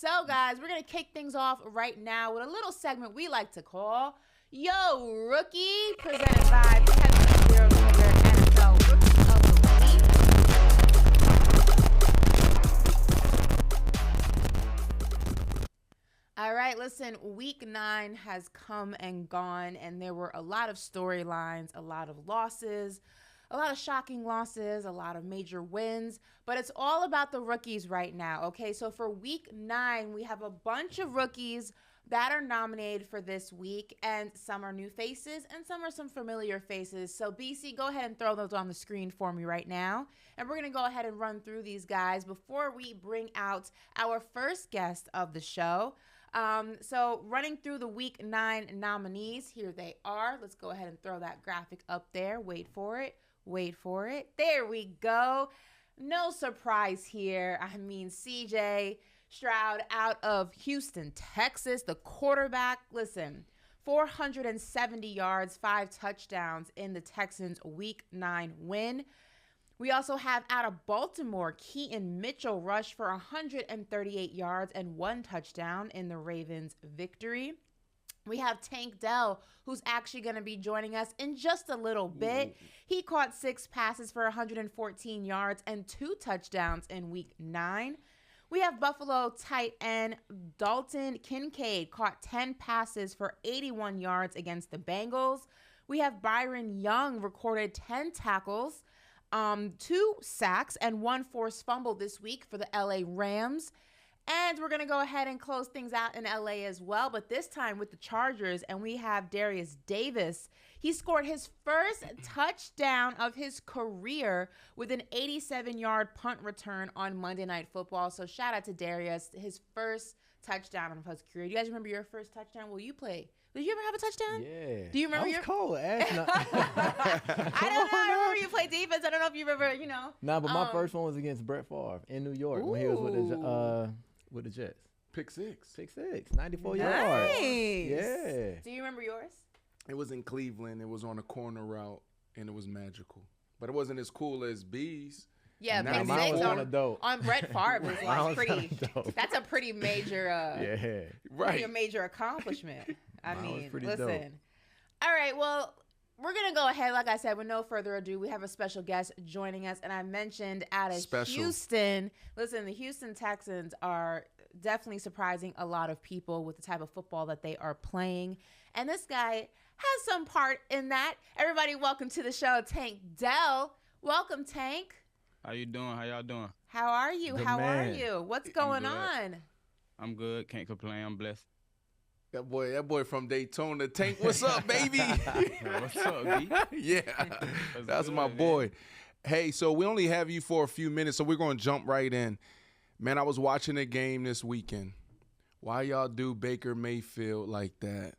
So, guys, we're going to kick things off right now with a little segment we like to call Yo Rookie, presented by Pepsi Zero Sugar NFL Rookie of the Week. All right, listen, week 9 has come and gone, and there were a lot of storylines, a lot of losses, a lot of shocking losses, a lot of major wins, but it's all about the rookies right now, okay? So for week 9, we have a bunch of rookies that are nominated for this week, and some are new faces, and some are some familiar faces. So BC, go ahead and throw those on the screen for me right now, and we're going to go ahead and run through these guys before we bring out our first guest of the show. So running through the week 9 nominees, here they are. Let's go ahead and throw that graphic up there. Wait for it. There we go. No surprise here. I mean, CJ Stroud out of Houston, Texas, the quarterback. Listen, 470 yards, 5 touchdowns in the Texans' week 9 win. We also have out of Baltimore, Keaton Mitchell rushed for 138 yards and 1 touchdown in the Ravens' victory. We have Tank Dell, who's actually going to be joining us in just a little bit. He caught 6 passes for 114 yards and 2 touchdowns in week 9. We have Buffalo tight end Dalton Kincaid caught 10 passes for 81 yards against the Bengals. We have Byron Young recorded 10 tackles, 2 sacks, and 1 forced fumble this week for the LA Rams. And we're going to go ahead and close things out in LA as well, but this time with the Chargers, and we have Darius Davis. He scored his first touchdown of his career with an 87-yard punt return on Monday Night Football. So shout out to Darius, his first touchdown of his career. Do you guys remember your first touchdown? Will you play? Did you ever have a touchdown? Yeah. Do you remember your? Cold. I don't know. I remember you played defense. I don't know if you remember, Nah, but my first one was against Brett Favre in New York when he was with the Jets. Pick six, 94 nice. yards. Yeah. Do you remember yours? It was in Cleveland. It was on a corner route, and it was magical. But it wasn't as cool as B's. Yeah, Pick mine six was on Brett Favre is like pretty. That's a pretty major. Right. A major accomplishment. I mean, listen. Dope. All right, well, we're gonna go ahead. Like I said, with no further ado, we have a special guest joining us, and I mentioned out of Houston. Listen, the Houston Texans are definitely surprising a lot of people with the type of football that they are playing, and this guy has some part in that. Everybody, welcome to the show, Tank Dell. Welcome, Tank. How you doing? How y'all doing? How are you? Good How man. are you? What's going on? I'm good. Can't complain. I'm blessed. That boy from Daytona. Tank, what's up, baby? What's up, B? Yeah, that's my boy. Man. Hey, so we only have you for a few minutes, so we're going to jump right in. Man, I was watching a game this weekend. Why y'all do Baker Mayfield like that?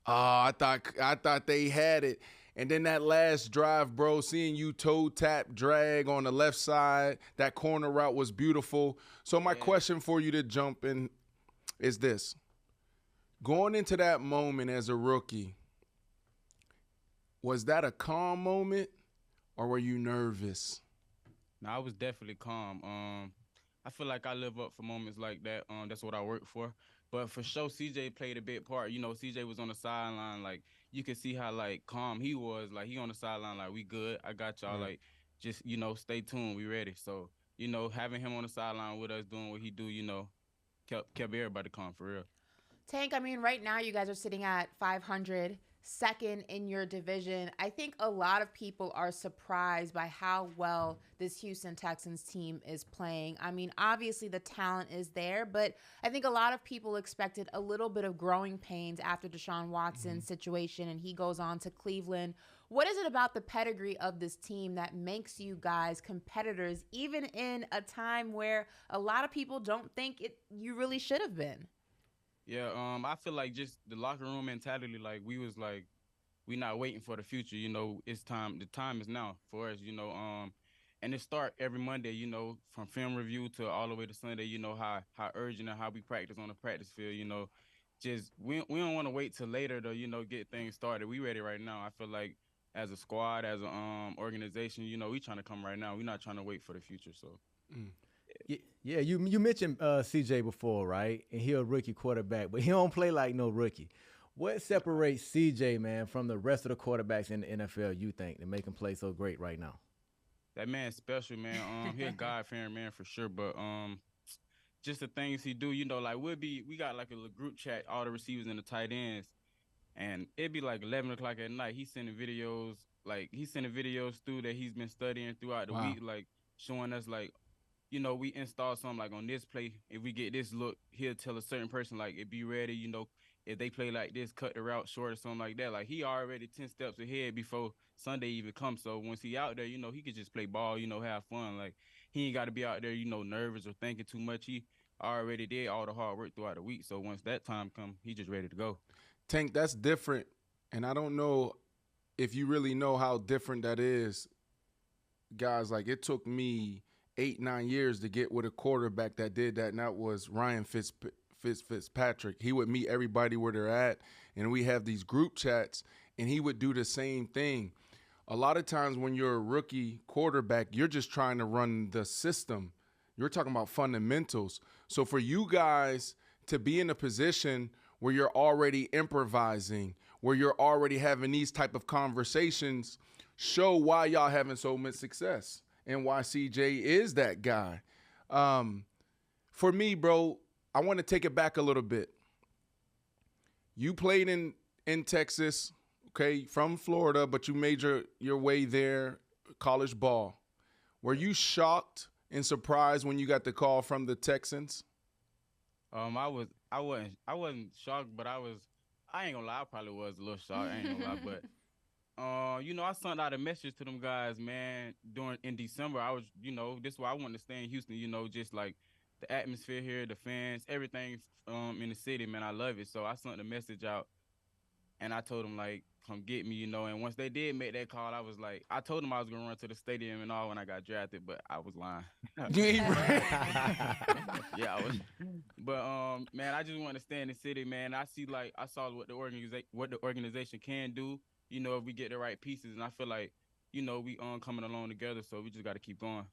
I thought they had it. And then that last drive, bro, seeing you toe tap drag on the left side, that corner route was beautiful. So my question for you to jump in is this. Going into that moment as a rookie, was that a calm moment or were you nervous? No, I was definitely calm. I feel like I live up for moments like that. That's what I work for. But for sure, CJ played a big part. CJ was on the sideline. Like, you could see how, like, calm he was. Like, he on the sideline, like, we good. I got y'all. Like, just, stay tuned. We ready. So, having him on the sideline with us doing what he do, kept everybody calm for real. Tank, I mean, right now you guys are sitting at 500, second in your division. I think a lot of people are surprised by how well this Houston Texans team is playing. I mean, obviously the talent is there, but I think a lot of people expected a little bit of growing pains after Deshaun Watson's situation, and he goes on to Cleveland. What is it about the pedigree of this team that makes you guys competitors, even in a time where a lot of people don't think you really should have been? Yeah, I feel like just the locker room mentality, like we was like, we not waiting for the future, it's time. The time is now for us, and it start every Monday, from film review to all the way to Sunday, how urgent and how we practice on the practice field, just we don't want to wait till later to, get things started. We ready right now. I feel like as a squad, as a organization, we trying to come right now. We're not trying to wait for the future, so. Yeah, you mentioned CJ before, right? And he a rookie quarterback, but he don't play like no rookie. What separates CJ, man, from the rest of the quarterbacks in the NFL, you think, that make him play so great right now? That man's special, man. He a God fearing man for sure, but just the things he do, like we got like a little group chat, all the receivers and the tight ends, and it'd be like 11 o'clock at night. He's sending videos through that he's been studying throughout the Wow. week, like showing us like, we install something like on this play. If we get this look, he'll tell a certain person like it be ready, if they play like this, cut the route short or something like that. Like he already 10 steps ahead before Sunday even comes. So once he out there, he could just play ball, have fun. Like he ain't got to be out there, nervous or thinking too much. He already did all the hard work throughout the week. So once that time come, he just ready to go. Tank, that's different. And I don't know if you really know how different that is. Guys, like it took me 8-9 years to get with a quarterback that did that, and that was Ryan Fitzpatrick. He would meet everybody where they're at, and we have these group chats, and he would do the same thing. A lot of times when you're a rookie quarterback, you're just trying to run the system. You're talking about fundamentals. So for you guys to be in a position where you're already improvising, where you're already having these type of conversations, show why y'all having so much success and why CJ is that guy. For me, bro, I want to take it back a little bit. You played in Texas, okay, from Florida, but you made your way there, college ball. Were you shocked and surprised when you got the call from the Texans? I wasn't shocked, but I ain't gonna lie, I probably was a little shocked. I ain't gonna lie, but I sent out a message to them guys, man, in December. I was, this is why I wanted to stay in Houston, just like the atmosphere here, the fans, everything in the city, man, I love it. So I sent a message out and I told them like, come get me, and once they did make that call, I told them I was gonna run to the stadium and all when I got drafted, but I was lying. Yeah, I was. But man, I just want to stay in the city, man. I saw what the organization can do, if we get the right pieces, and I feel like, we coming along together, so we just got to keep going.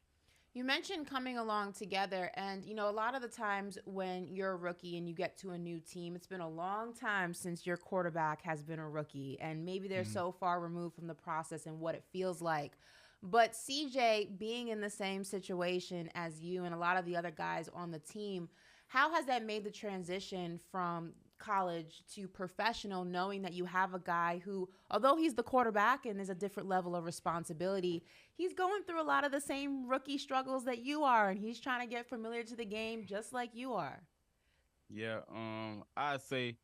You mentioned coming along together, and a lot of the times when you're a rookie and you get to a new team, it's been a long time since your quarterback has been a rookie, and maybe they're so far removed from the process and what it feels like. But CJ being in the same situation as you and a lot of the other guys on the team, how has that made the transition from college to professional, knowing that you have a guy who, although he's the quarterback and is a different level of responsibility, he's going through a lot of the same rookie struggles that you are, and he's trying to get familiar to the game just like you are? Yeah, I'd say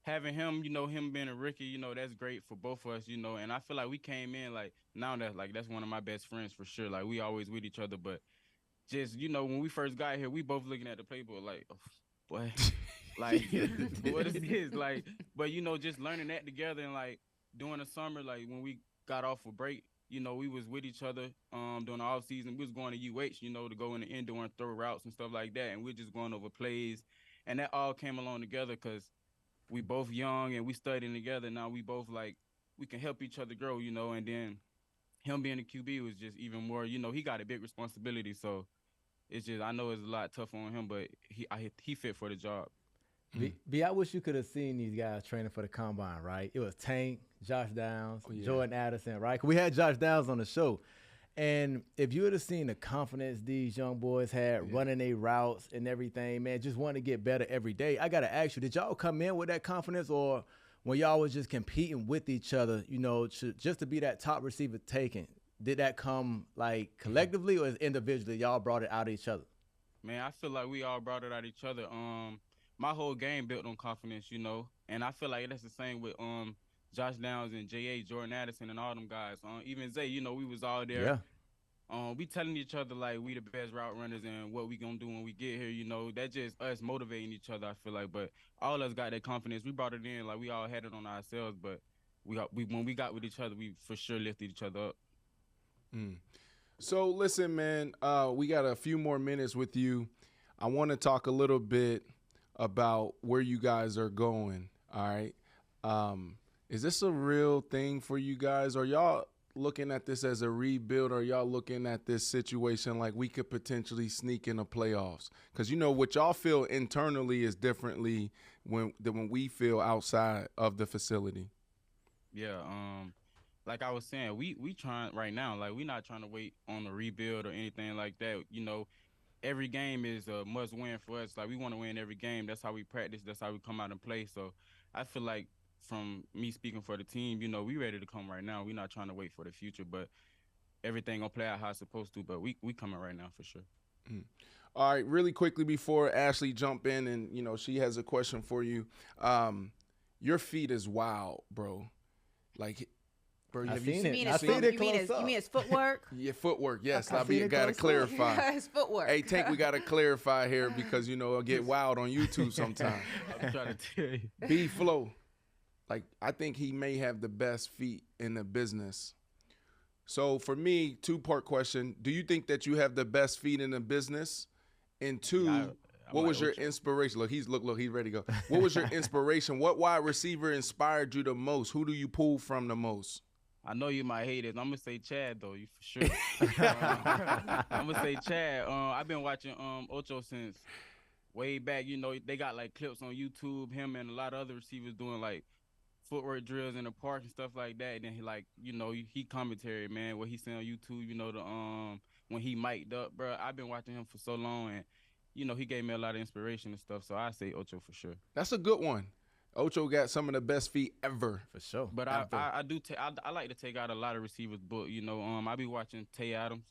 having him, him being a rookie, that's great for both of us, and I feel like we came in like now that's one of my best friends for sure. Like we always with each other, but just, when we first got here, we both looking at the playbook like, oh, boy, like what is this? Like, but just learning that together and like during the summer, like when we got off for break, we was with each other during the off season. We was going to UH, to go in the indoor and throw routes and stuff like that, and we're just going over plays, and that all came along together because we both young and we studying together. Now we both like we can help each other grow, and then him being a QB was just even more, he got a big responsibility, so it's just I know it's a lot tougher on him, but he fit for the job. B, I wish you could have seen these guys training for the combine, right? It was Tank, Josh Downs, Jordan Addison, right? 'Cause we had Josh Downs on the show. And if you would have seen the confidence these young boys had running their routes and everything, man, just wanting to get better every day. I got to ask you, did y'all come in with that confidence, or when y'all was just competing with each other, just to be that top receiver taken, did that come like collectively or individually y'all brought it out of each other? Man, I feel like we all brought it out of each other. My whole game built on confidence, and I feel like that's the same with Josh Downs and J.A., Jordan Addison, and all them guys. Even Zay, we was all there. Yeah. We telling each other like we the best route runners and what we gonna do when we get here. That just us motivating each other. I feel like, but all of us got that confidence. We brought it in like we all had it on ourselves, but when we got with each other, we for sure lifted each other up. So listen, man, we got a few more minutes with you. I want to talk a little bit about where you guys are going. All right. Is this a real thing for you guys? Are y'all looking at this as a rebuild, or y'all looking at this situation like we could potentially sneak in the playoffs? Because, you know, what y'all feel internally is differently than when we feel outside of the facility. Yeah, like I was saying, we trying right now. Like, we not trying to wait on the rebuild or anything like that. You know, every game is a must win for us. Like, we want to win every game. That's how we practice. That's how we come out and play. So I feel like, from me speaking for the team, you know, we ready to come right now. We not trying to wait for the future, but everything gonna play out how it's supposed to. But we coming right now for sure. Mm. All right, really quickly before Ashley jump in, and you know she has a question for you. Your feet is wild, bro. Like, bro, have you seen it? You mean his footwork? Yeah, footwork. Yes, okay. I gotta clarify. His footwork. Hey, Tank, we gotta clarify here because you know it'll get wild on YouTube sometimes. I'm trying to tell you. B Flow, like I think he may have the best feet in the business. So for me, 2-part question: do you think that you have the best feet in the business? And 2, what was your inspiration? Look, he's ready to go. What was your inspiration? What wide receiver inspired you the most? Who do you pull from the most? I know you might hate it. I'm gonna say Chad though, you for sure. I'm gonna say Chad. I've been watching Ocho since way back. You know, they got like clips on YouTube. Him and a lot of other receivers doing like footwork drills in the park and stuff like that. And then he, like, you know, he commentary, man, what he said on YouTube. You know, the when he mic'd up, bro. I've been watching him for so long, and you know, he gave me a lot of inspiration and stuff. So I say Ocho for sure. That's a good one. Ocho got some of the best feet ever. For sure. But I like to take out a lot of receivers' book. You know, I be watching Tay Adams,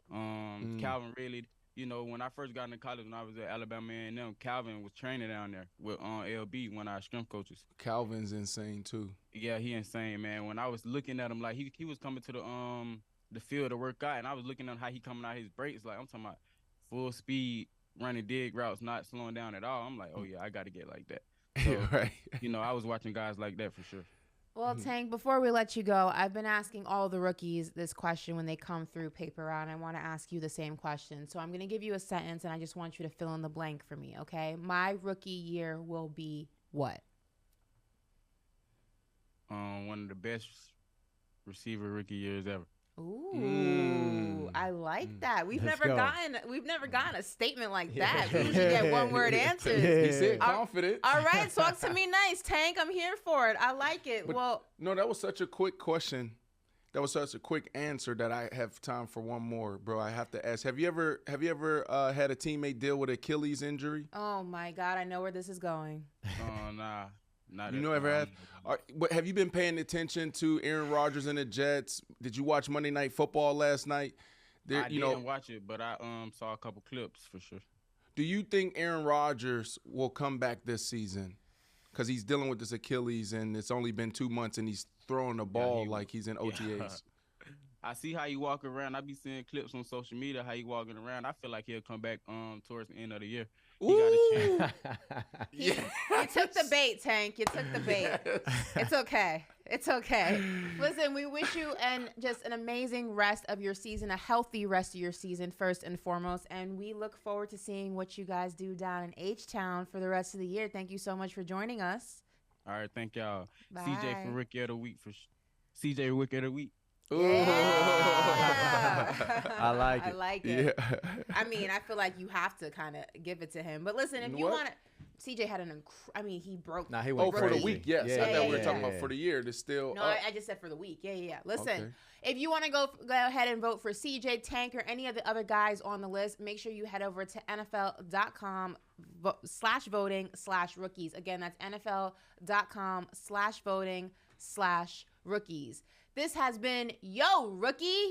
Calvin Ridley. You know, when I first got into college, when I was at Alabama A&M, Calvin was training down there with LB, one of our strength coaches. Calvin's insane too. Yeah, he insane, man. When I was looking at him, like he was coming to the field to work out, and I was looking at how he coming out his breaks. Like, I'm talking about full speed, running dig routes, not slowing down at all. I'm like, oh yeah, I got to get like that. So, right. You know, I was watching guys like that for sure. Well, Tank, before we let you go, I've been asking all the rookies this question when they come through paper round. I want to ask you the same question. So I'm going to give you a sentence, and I just want you to fill in the blank for me, okay? My rookie year will be what? One of the best receiver rookie years ever. Ooh, I like that. We've Let's never go. gotten a statement like that. We usually get one-word answers. He said confident. All right, talk to me nice, Tank. I'm here for it. I like it. But, no, that was such a quick question. That was such a quick answer that I have time for one more, bro. I have to ask: Have you ever had a teammate deal with Achilles injury? Oh my God, I know where this is going. Nah. Not you know, ever had? But have you been paying attention to Aaron Rodgers and the Jets? Did you watch Monday Night Football last night? I didn't watch it, but I saw a couple clips for sure. Do you think Aaron Rodgers will come back this season? Because he's dealing with this Achilles, and it's only been 2 months, and he's throwing the ball like he's in OTAs. Yeah. I see how you walk around. I be seeing clips on social media how you walking around. I feel like he'll come back towards the end of the year. He got a chance. You took the bait, Tank. You took the bait. Yes. It's okay. It's okay. Listen, we wish you just an amazing rest of your season, a healthy rest of your season first and foremost, and we look forward to seeing what you guys do down in H-Town for the rest of the year. Thank you so much for joining us. All right, thank y'all. Bye. CJ for Rookie of the Week CJ Rookie of the Week. Yeah. I like it. I like it. Yeah. I mean, I feel like you have to kind of give it to him. But listen, if you want to, CJ had he broke. Nah, he went for the week, yes. Yeah, I thought we were talking about for the year. There's still. No, I just said for the week. Yeah. Listen, if you want to go ahead and vote for CJ, Tank, or any of the other guys on the list, make sure you head over to NFL.com/voting/rookies. Again, that's NFL.com/voting/rookies. This has been Yo Rookie.